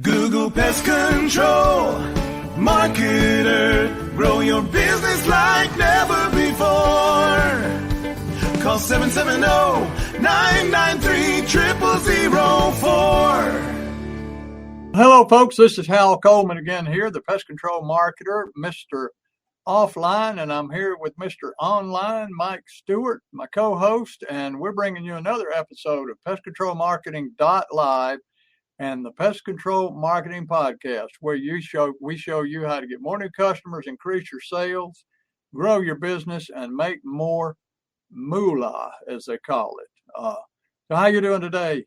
Google Pest Control Marketer. Grow your business like never before. Call 770-993-0004. Hello, folks. This is Hal Coleman again here, the Pest Control Marketer, Mr. Offline, and I'm here with Mr. Online, Mike Stewart, my co-host, and we're bringing you another episode of Pest Control Marketing Live and the Pest Control Marketing Podcast, where we show you how to get more new customers, increase your sales, grow your business, and make more moolah, as they call it. So how you doing today,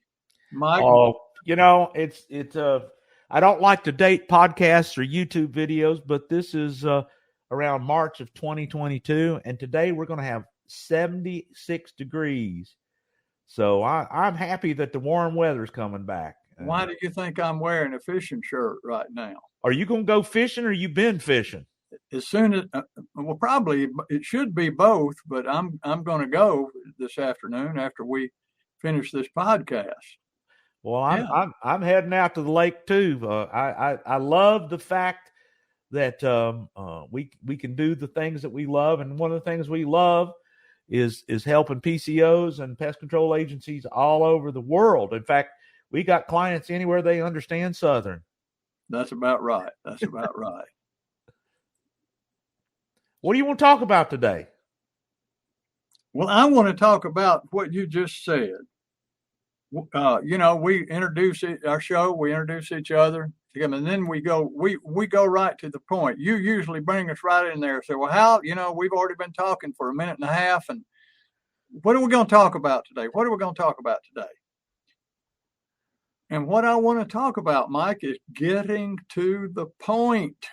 Mike? Oh, it's I don't like to date podcasts or YouTube videos, but this is around March of 2022, and today we're going to have 76 degrees. So I'm happy that the warm weather's coming back. Why do you think I'm wearing a fishing shirt right now? Are you going to go fishing, or you been fishing? As soon as well, probably it should be both, but I'm going to go this afternoon after we finish this podcast. Well, I'm heading out to the lake too. I love the fact that we can do the things that we love, and one of the things we love is helping PCOs and pest control agencies all over the world. In fact, we got clients anywhere they understand Southern. That's about right. What do you want to talk about today? Well, I want to talk about what you just said. We introduce our show, we introduce each other, and then we go right to the point. You usually bring us right in there and say, well, Hal, we've already been talking for a minute and a half, and what are we going to talk about today? And what I want to talk about, Mike, is getting to the point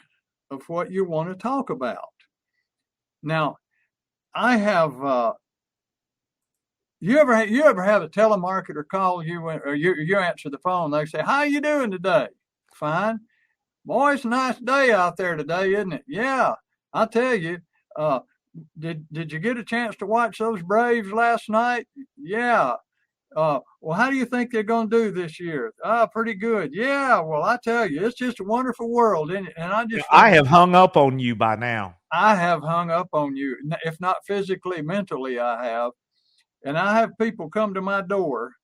of what you want to talk about. Now, I have, you ever have a telemarketer call you, or you answer the phone, they say, how you doing today? Fine. Boy, it's a nice day out there today, isn't it? Yeah, I tell you, did you get a chance to watch those Braves last night? Yeah. Well, how do you think they're going to do this year? Pretty good. Yeah. Well, I tell you, it's just a wonderful world, isn't it? And I have hung up on you by now. I have hung up on you, if not physically, mentally, I have. And I have people come to my door.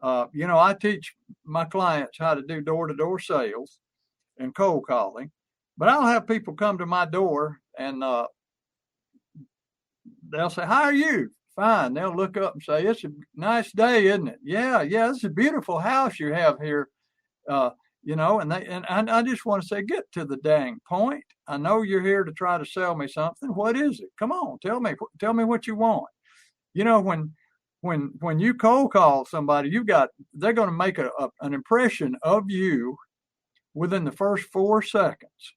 I teach my clients how to do door-to-door sales and cold calling, but I'll have people come to my door and they'll say, how are you? Fine. They'll look up and say, it's a nice day, isn't it? Yeah, it's a beautiful house you have here. And I just want to say, get to the dang point. I know you're here to try to sell me something. What is it? Come on, tell me what you want. When you cold call somebody, they're going to make an impression of you within the first 4 seconds.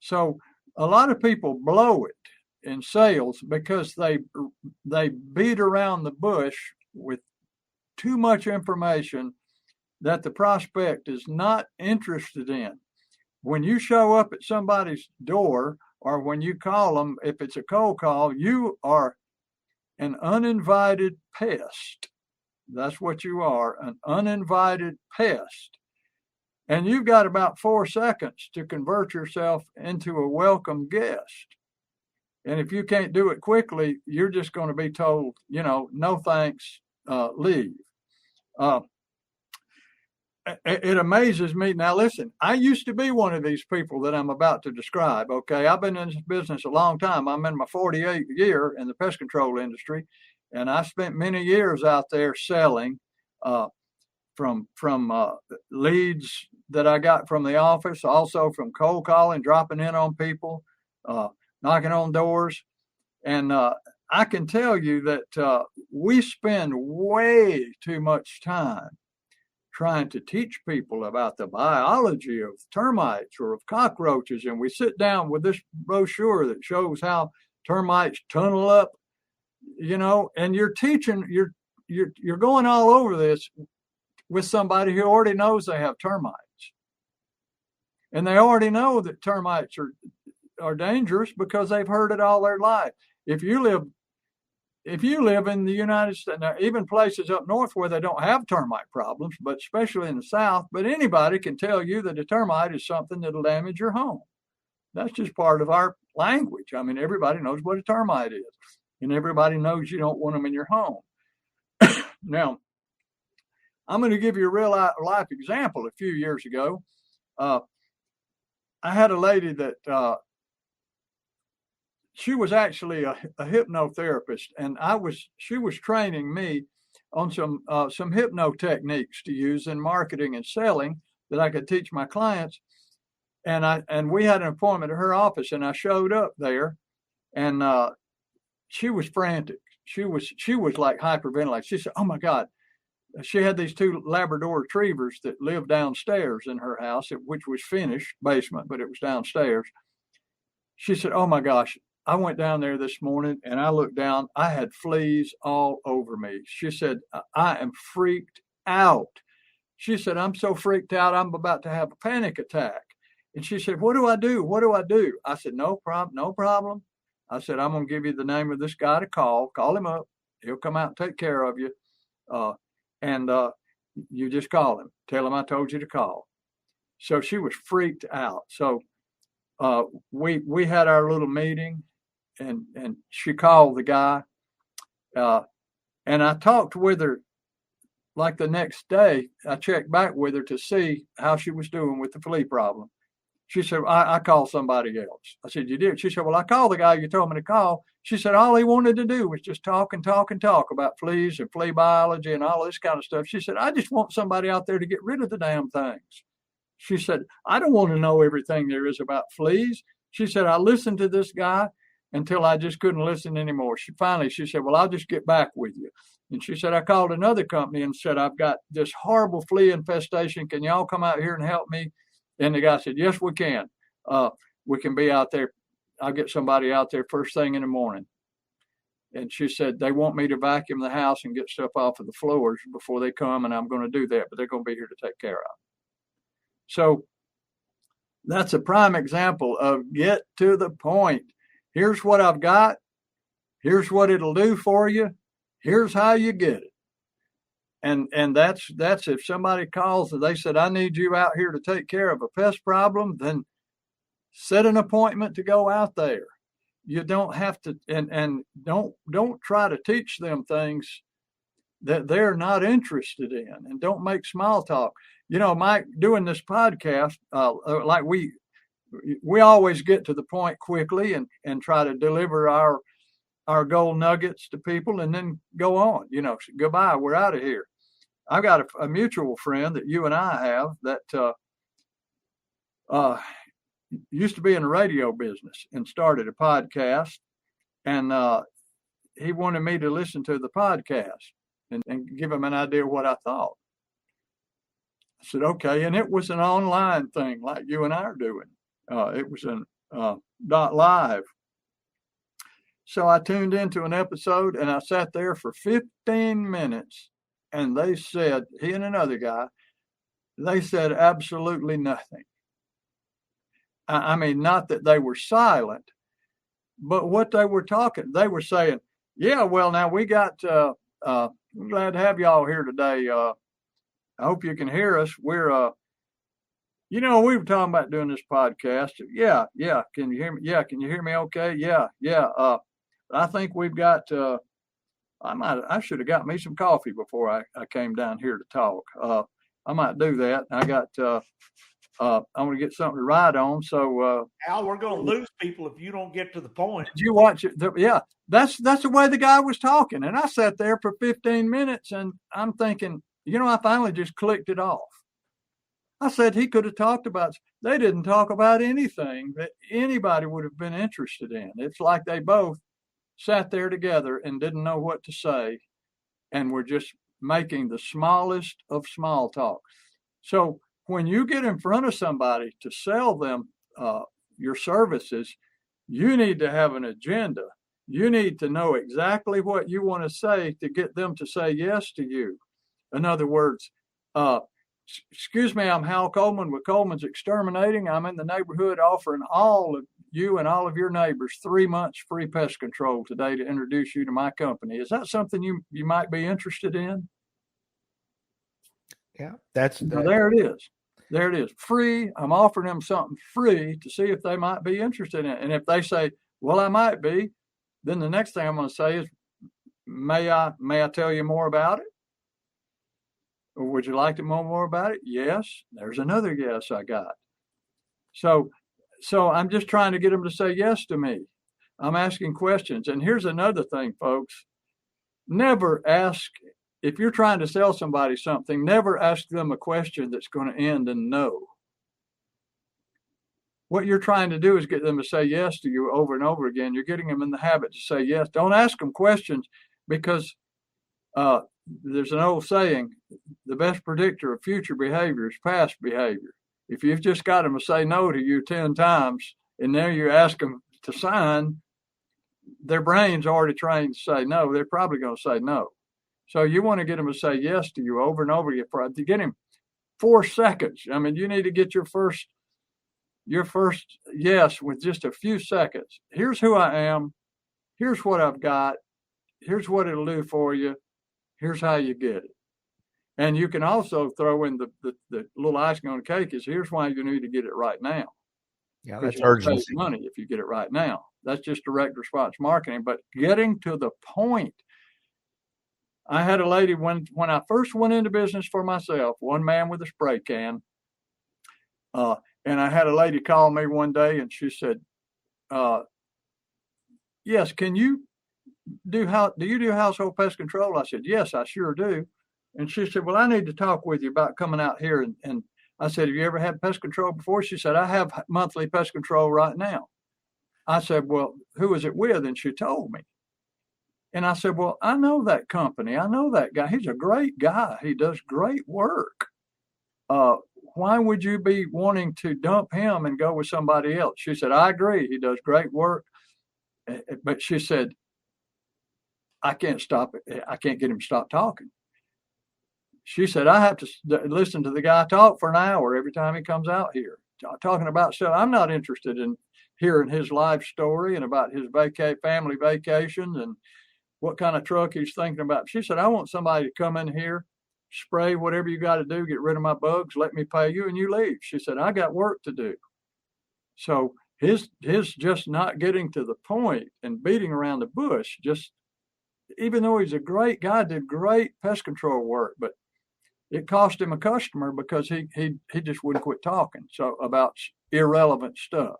So a lot of people blow it in sales because they beat around the bush with too much information that the prospect is not interested in. When you show up at somebody's door or when you call them, if it's a cold call, you are an uninvited pest. That's what you are, an uninvited pest. And you've got about 4 seconds to convert yourself into a welcome guest. And if you can't do it quickly, you're just going to be told, no thanks, leave. It amazes me. Now, listen, I used to be one of these people that I'm about to describe. Okay, I've been in this business a long time. I'm in my 48th year in the pest control industry, and I spent many years out there selling from leads that I got from the office, also from cold calling, dropping in on people, knocking on doors. And I can tell you that we spend way too much time trying to teach people about the biology of termites or of cockroaches. And we sit down with this brochure that shows how termites tunnel up, and you're teaching, you're going all over this with somebody who already knows they have termites. And they already know that termites are dangerous because they've heard it all their life. If you live if you live in the United States, now even places up north where they don't have termite problems, but especially in the South, but anybody can tell you that a termite is something that'll damage your home. That's just part of our language. I mean, everybody knows what a termite is, and everybody knows you don't want them in your home. Now, I'm going to give you a real life example. A few years ago, I had a lady that she was actually a hypnotherapist, and she was training me on some hypno techniques to use in marketing and selling that I could teach my clients. And we had an appointment at her office, and I showed up there, and she was frantic. She was like hyperventilating. She said, "Oh my God." She had these 2 Labrador retrievers that lived downstairs in her house, which was finished basement, but it was downstairs. She said, "Oh my gosh, I went down there this morning and I looked down. I had fleas all over me." She said, "I am freaked out." She said, "I'm so freaked out, I'm about to have a panic attack." And she said, "What do I do? What do I do?" I said, "No problem, no problem." I said, "I'm going to give you the name of this guy to call. Call him up. He'll come out and take care of you. And you just call him. Tell him I told you to call." So she was freaked out. So we had our little meeting, and she called the guy. And I talked with her like the next day. I checked back with her to see how she was doing with the flea problem. She said, I called somebody else. I said, "You did?" She said, "Well, I called the guy you told me to call." She said, "All he wanted to do was just talk and talk and talk about fleas and flea biology and all this kind of stuff." She said, "I just want somebody out there to get rid of the damn things." She said, "I don't want to know everything there is about fleas." She said, "I listened to this guy until I just couldn't listen anymore." She said, "Well, I'll just get back with you." And she said, "I called another company and said, I've got this horrible flea infestation. Can y'all come out here and help me?" And the guy said, "Yes, we can. We can be out there. I'll get somebody out there first thing in the morning." And she said, "They want me to vacuum the house and get stuff off of the floors before they come, and I'm going to do that, but they're going to be here to take care of it." So that's a prime example of get to the point. Here's what I've got. Here's what it'll do for you. Here's how you get it. And that's if somebody calls and they said, "I need you out here to take care of a pest problem," then set an appointment to go out there. You don't have to, and don't try to teach them things that they're not interested in, and don't make small talk. You know, Mike, doing this podcast, like we always get to the point quickly and try to deliver our gold nuggets to people and then go on. You know, goodbye, we're out of here. I've got a mutual friend that you and I have that used to be in the radio business and started a podcast, and he wanted me to listen to the podcast and give him an idea of what I thought. I said, "Okay," and it was an online thing like you and I are doing. It was an .live. So I tuned into an episode and I sat there for 15 minutes, and they said, he and another guy, they said absolutely nothing. I mean, not that they were silent, but what they were they were saying, "Yeah, well, now we got, we're glad to have y'all here today. I hope you can hear us. We're, we were talking about doing this podcast. Yeah. Can you hear me? Yeah. Can you hear me? Okay. Yeah. I think we've got, I should have got me some coffee before I came down here to talk. I might do that. I got, I'm going to get something to write on. So, Al, we're going to lose people if you don't get to the point. Did you watch it? Yeah, that's the way the guy was talking. And I sat there for 15 minutes and I'm thinking, I finally just clicked it off. I said he could have talked about, they didn't talk about anything that anybody would have been interested in. It's like they both sat there together and didn't know what to say and were just making the smallest of small talk. So when you get in front of somebody to sell them your services, you need to have an agenda. You need to know exactly what you want to say to get them to say yes to you. In other words, excuse me, I'm Hal Coleman with Coleman's Exterminating. I'm in the neighborhood offering all of you and all of your neighbors 3 months free pest control today to introduce you to my company. Is that something you might be interested in? Yeah, There it is. There it is. Free. I'm offering them something free to see if they might be interested in it. And if they say, well, I might be, then the next thing I'm going to say is, may I tell you more about it? Or would you like to know more about it? Yes. There's another yes I got. So I'm just trying to get them to say yes to me. I'm asking questions. And here's another thing, folks. Never ask, if you're trying to sell somebody something, never ask them a question that's going to end in no. What you're trying to do is get them to say yes to you over and over again. You're getting them in the habit to say yes. Don't ask them questions, because there's an old saying, the best predictor of future behavior is past behavior. If you've just got them to say no to you 10 times, and now you ask them to sign, their brain's already trained to say no. They're probably going to say no. So you want to get them to say yes to you over and over again. To get him 4 seconds. I mean, you need to get your first yes with just a few seconds. Here's who I am. Here's what I've got. Here's what it'll do for you. Here's how you get it. And you can also throw in the little icing on the cake is, here's why you need to get it right now. Yeah, that's urgency. Money if you get it right now. That's just direct response marketing. But getting to the point. I had a lady when I first went into business for myself, one man with a spray can. And I had a lady call me one day and she said, yes, can you do you do household pest control? I said, yes, I sure do. And she said, well, I need to talk with you about coming out here. And I said, have you ever had pest control before? She said, I have monthly pest control right now. I said, well, who is it with? And she told me. And I said, well, I know that company. I know that guy. He's a great guy. He does great work. Why would you be wanting to dump him and go with somebody else? She said, I agree. He does great work. But she said, I can't get him to stop talking. She said, I have to listen to the guy talk for an hour every time he comes out here, talking about stuff. I'm not interested in hearing his life story and about his family vacations and what kind of truck he's thinking about. She said, I want somebody to come in here, spray whatever you got to do, get rid of my bugs, let me pay you, and you leave. She said, I got work to do. So his just not getting to the point and beating around the bush, just even though he's a great guy, did great pest control work, but it cost him a customer because he just wouldn't quit talking about irrelevant stuff.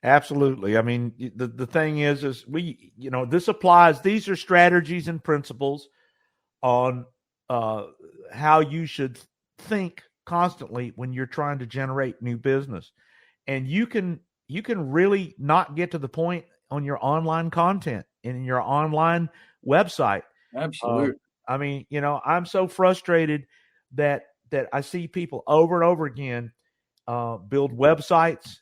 Absolutely. I mean, the thing is this applies. These are strategies and principles on how you should think constantly when you're trying to generate new business. And you can really not get to the point on your online content and in your online website. Absolutely. I mean, I'm so frustrated that I see people over and over again build websites,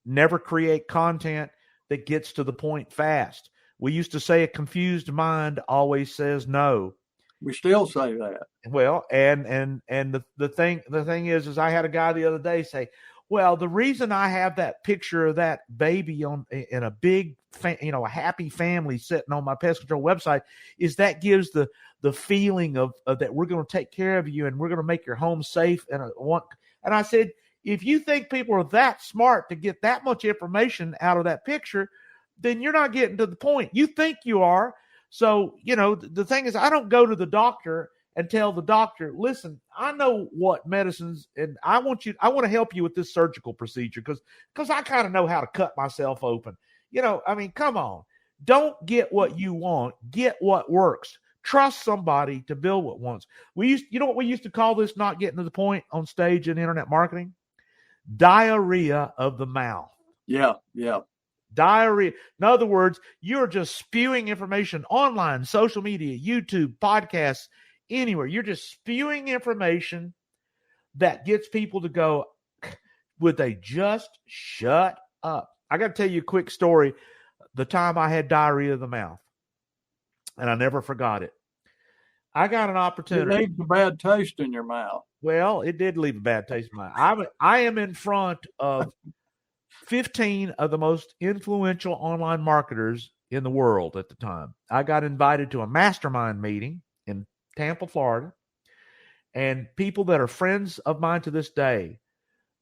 never create content that gets to the point fast. We used to say a confused mind always says no. We still say that. Well, and the thing is I had a guy the other day say, well, the reason I have that picture of that baby in a big, a happy family sitting on my pest control website is that gives the feeling of that we're going to take care of you and we're going to make your home safe. And I said, if you think people are that smart to get that much information out of that picture, then you're not getting to the point. You think you are. So, the thing is, I don't go to the doctor and tell the doctor, listen, I know what medicines, and I want to help you with this surgical procedure because I kind of know how to cut myself open. Come on. Don't get what you want. Get what works. Trust somebody to build what wants. You know what we used to call this not getting to the point on stage in internet marketing? Diarrhea of the mouth. Yeah. Diarrhea. In other words, you're just spewing information online, social media, YouTube, podcasts, anywhere. You're just spewing information that gets people to go, would they just shut up? I got to tell you a quick story. The time I had diarrhea of the mouth, and I never forgot it. I got an opportunity. It leaves a bad taste in your mouth. Well, it did leave a bad taste in my mouth. I am in front of 15 of the most influential online marketers in the world at the time. I got invited to a mastermind meeting in Tampa, Florida, and people that are friends of mine to this day,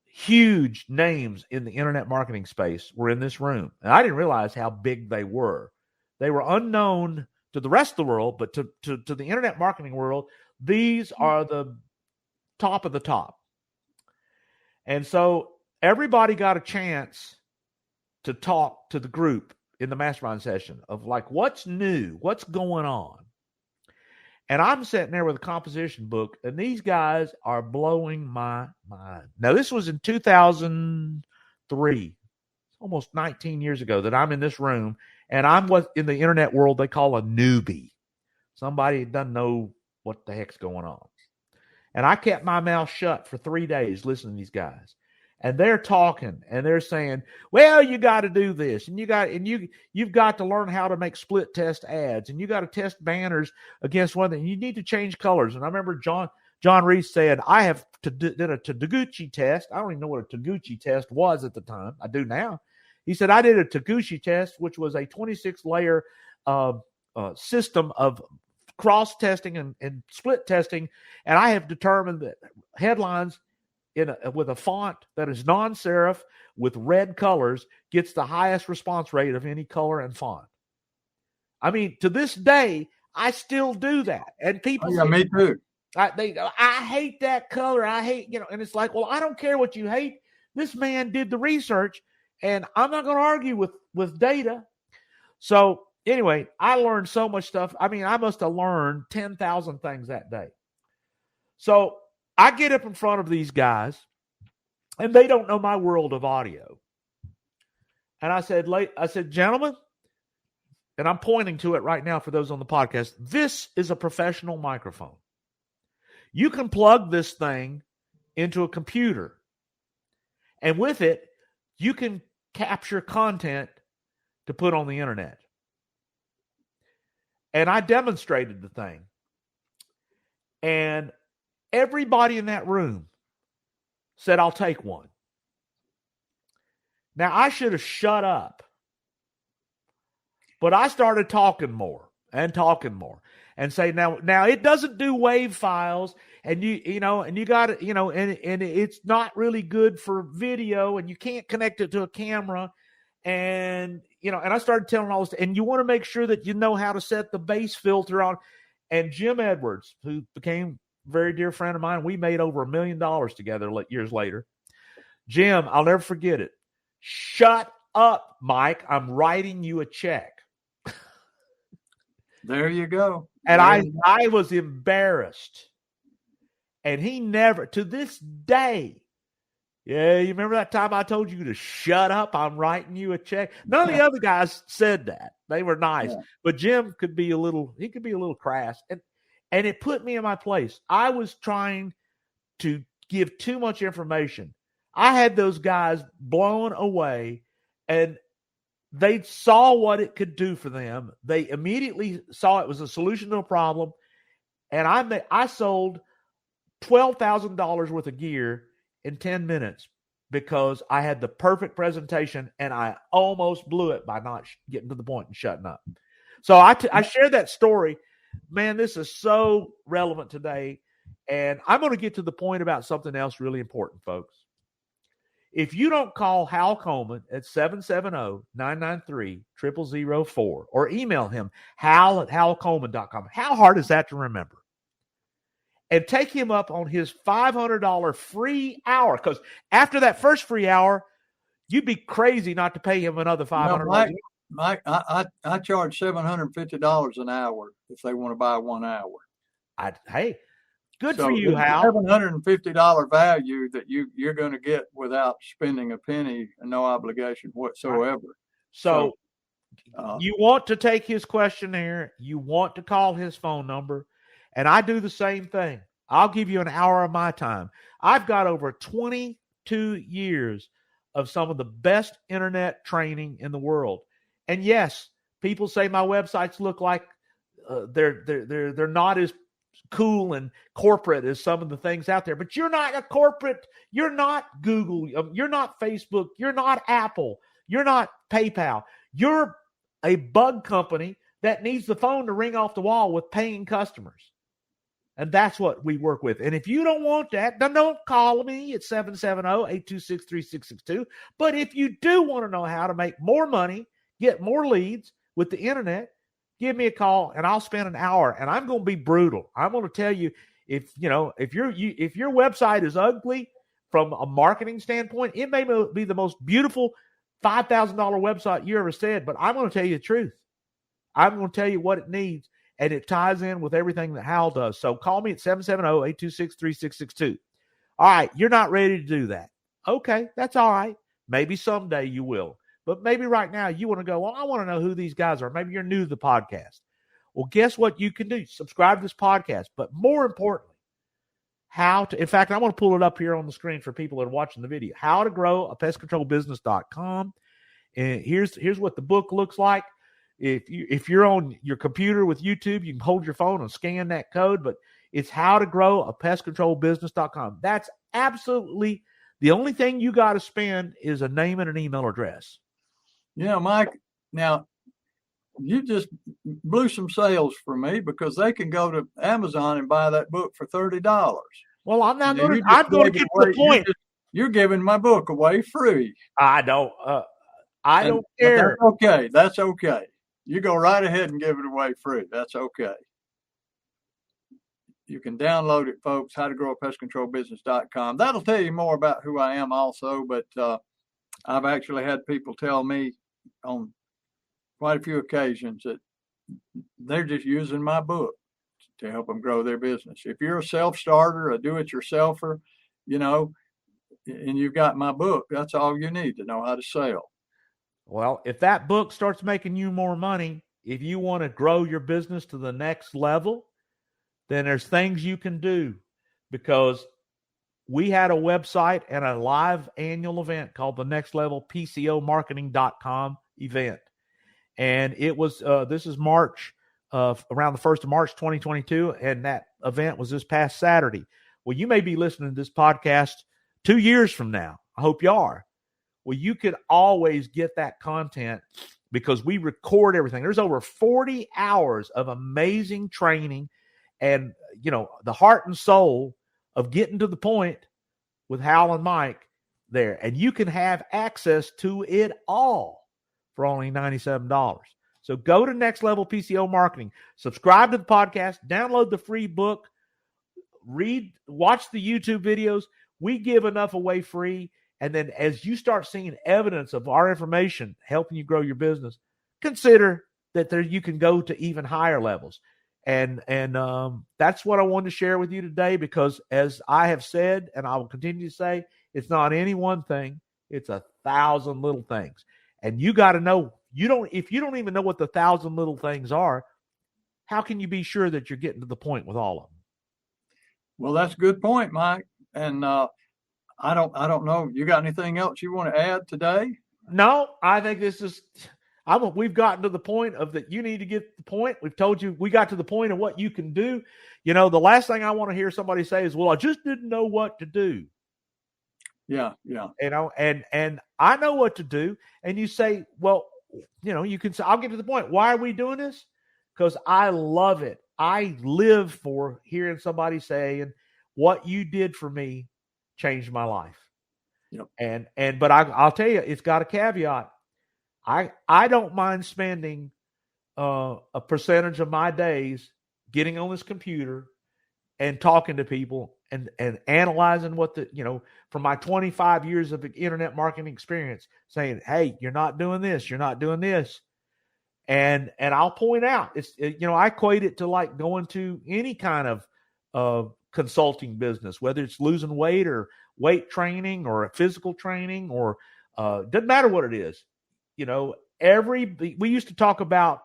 huge names in the internet marketing space, were in this room. And I didn't realize how big they were. They were unknown to the rest of the world, but to the internet marketing world, these are the top of the top. And so everybody got a chance to talk to the group in the mastermind session of like, what's new? What's going on? And I'm sitting there with a composition book, and these guys are blowing my mind. Now, this was in 2003, almost 19 years ago, that I'm in this room, and I'm what in the internet world they call a newbie, somebody that doesn't know what the heck's going on. And I kept my mouth shut for 3 days listening to these guys. And they're talking and they're saying, well, you got to do this, and you've got to learn how to make split test ads, and you got to test banners against one thing. You need to change colors. And I remember John Reese said, I have did a Taguchi test. I don't even know what a Taguchi test was at the time. I do now. He said, I did a Taguchi test, which was a 26-layer system of cross testing and split testing. And I have determined that headlines with a font that is non-serif with red colors gets the highest response rate of any color and font. I mean, to this day, I still do that. And people say, me too. I hate that color. I hate, and it's like, well, I don't care what you hate. This man did the research, and I'm not going to argue with data. So anyway, I learned so much stuff. I mean, I must have learned 10,000 things that day. So I get up in front of these guys, and they don't know my world of audio. And I said, gentlemen, and I'm pointing to it right now for those on the podcast, this is a professional microphone. You can plug this thing into a computer, and with it, you can capture content to put on the internet. And I demonstrated the thing. And everybody in that room said, I'll take one. Now, I should have shut up. But I started talking more and say, now it doesn't do WAV files, and you got to, and it's not really good for video, and you can't connect it to a camera. And, and I started telling all this, and you want to make sure that you know how to set the bass filter on. And Jim Edwards, who became a very dear friend of mine, we made over $1 million together years later. Jim, I'll never forget it. Shut up, Mike. I'm writing you a check. There you go. And I was embarrassed. And he never, to this day, yeah, you remember that time I told you to shut up? I'm writing you a check. None of the other guys said that. They were nice. Yeah. But Jim could be a little crass. And it put me in my place. I was trying to give too much information. I had those guys blown away, and they saw what it could do for them. They immediately saw it was a solution to a problem. And I sold $12,000 worth of gear in 10 minutes because I had the perfect presentation, and I almost blew it by not getting to the point and shutting up. So I shared that story. Man, this is so relevant today. And I'm going to get to the point about something else really important, folks. If you don't call Hal Coleman at 770-993-0004 or email him, hal@halcoleman.com. How hard is that to remember? And take him up on his $500 free hour, because after that first free hour, you'd be crazy not to pay him another $500. Mike, I charge $750 an hour if they want to buy 1 hour. Hey, good for you, Hal. $750 value that you're going to get without spending a penny and no obligation whatsoever. So you want to take his questionnaire, you want to call his phone number, and I do the same thing. I'll give you an hour of my time. I've got over 22 years of some of the best internet training in the world. And yes, people say my websites look like they're not as cool and corporate as some of the things out there, but you're not a corporate. You're not Google. You're not Facebook. You're not Apple. You're not PayPal. You're a bug company that needs the phone to ring off the wall with paying customers. And that's what we work with. And if you don't want that, then don't call me at 770-826-3662. But if you do want to know how to make more money, get more leads with the internet, give me a call and I'll spend an hour. And I'm going to be brutal. I'm going to tell you, if your website is ugly from a marketing standpoint, it may be the most beautiful $5,000 website you ever said, but I'm going to tell you the truth. I'm going to tell you what it needs. And it ties in with everything that Hal does. So call me at 770-826-3662. All right, you're not ready to do that. Okay, that's all right. Maybe someday you will. But maybe right now you want to go, well, I want to know who these guys are. Maybe you're new to the podcast. Well, guess what you can do? Subscribe to this podcast. But more importantly, in fact, I want to pull it up here on the screen for people that are watching the video. How to grow a pestcontrolbusiness.com. And here's what the book looks like. If you're on your computer with YouTube, you can hold your phone and scan that code, but it's how to grow a pestcontrolbusiness.com. That's absolutely the only thing you got to spend is a name and an email address. Yeah, Mike, now you just blew some sales for me because they can go to Amazon and buy that book for $30. Well, I'm going to get to the point. You're giving my book away free. I don't care. That's okay. You go right ahead and give it away free. That's okay. You can download it, folks, howtogrowapestcontrolbusiness.com. That'll tell you more about who I am also, but I've actually had people tell me on quite a few occasions that they're just using my book to help them grow their business. If you're a self-starter, a do-it-yourselfer, and you've got my book, that's all you need to know how to sell. Well, if that book starts making you more money, if you want to grow your business to the next level, then there's things you can do, because we had a website and a live annual event called the Next Level PCOmarketing.com event. And it was, this is March, around the 1st of March, 2022. And that event was this past Saturday. Well, you may be listening to this podcast 2 years from now. I hope you are. Well, you could always get that content because we record everything. There's over 40 hours of amazing training and, the heart and soul of getting to the point with Hal and Mike there. And you can have access to it all for only $97. So go to Next Level PCO Marketing, subscribe to the podcast, download the free book, watch the YouTube videos. We give enough away free. And then as you start seeing evidence of our information helping you grow your business, consider that you can go to even higher levels. And that's what I wanted to share with you today, because as I have said, and I will continue to say, it's not any one thing. It's 1,000 little things. And you got to know, if you don't even know what the 1,000 little things are, how can you be sure that you're getting to the point with all of them? Well, that's a good point, Mike. And, I don't know. You got anything else you want to add today? No, I think this is, we've gotten to the point of that. You need to get the point. We've told you, we got to the point of what you can do. The last thing I want to hear somebody say is, well, I just didn't know what to do. Yeah. And I know what to do. And you say, well, you can say, I'll get to the point. Why are we doing this? Because I love it. I live for hearing somebody saying, what you did for me changed my life. Yep. But I'll tell you, it's got a caveat. I don't mind spending a percentage of my days getting on this computer and talking to people and analyzing what from my 25 years of internet marketing experience, saying, hey, you're not doing this, you're not doing this. And I'll point out, I equate it to like going to any kind of consulting business, whether it's losing weight or weight training or physical training or doesn't matter what it is. We used to talk about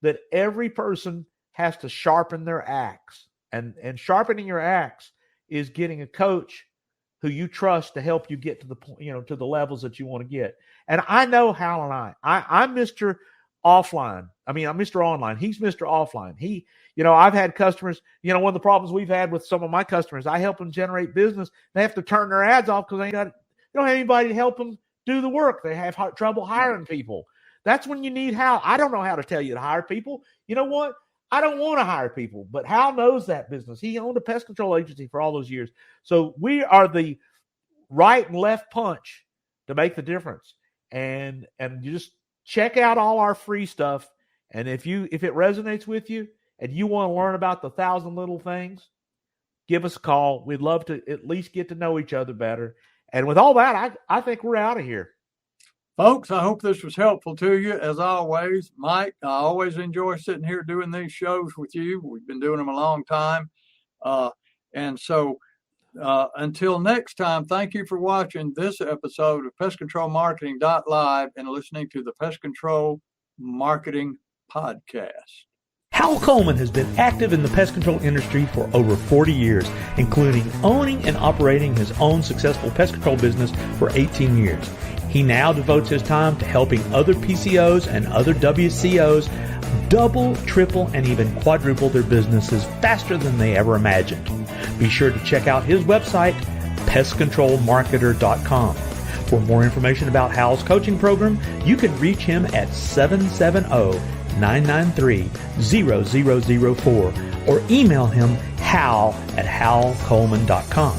that every person has to sharpen their axe, and sharpening your axe is getting a coach who you trust to help you get to the point, to the levels that you want to get. And I know Hal and I'm Mr. offline. I mean, I'm Mr. Online. He's Mr. Offline. I've had customers, one of the problems we've had with some of my customers, I help them generate business. They have to turn their ads off because they don't have anybody to help them do the work. They have trouble hiring people. That's when you need Hal. I don't know how to tell you to hire people. You know what? I don't want to hire people, but Hal knows that business. He owned a pest control agency for all those years. So we are the right and left punch to make the difference. And you just check out all our free stuff. And if it resonates with you and you want to learn about the 1,000 little things, give us a call. We'd love to at least get to know each other better. And with all that, I think we're out of here. Folks, I hope this was helpful to you. As always, Mike, I always enjoy sitting here doing these shows with you. We've been doing them a long time. And so until next time, thank you for watching this episode of PestControlMarketing.live and listening to the Pest Control Marketing Podcast. Hal Coleman has been active in the pest control industry for over 40 years, including owning and operating his own successful pest control business for 18 years. He now devotes his time to helping other PCOs and other WCOs double, triple, and even quadruple their businesses faster than they ever imagined. Be sure to check out his website, pestcontrolmarketer.com. For more information about Hal's coaching program, you can reach him at 770-993-0004 or email him hal@halcoleman.com.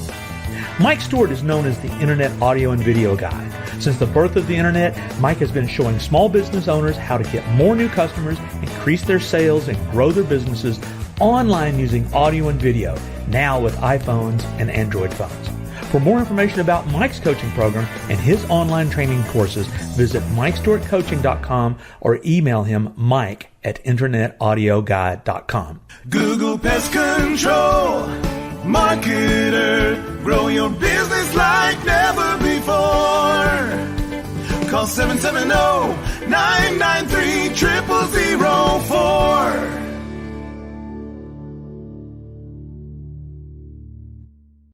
Mike Stewart is known as the Internet Audio and Video Guy. Since the birth of the Internet, Mike has been showing small business owners how to get more new customers, increase their sales, and grow their businesses online using audio and video, now with iPhones and Android phones. For more information about Mike's coaching program and his online training courses, visit MikeStewartCoaching.com or email him mike@internetaudioguide.com. Google Pest Control Marketer. Grow your business like never before. Call 770-993-0004.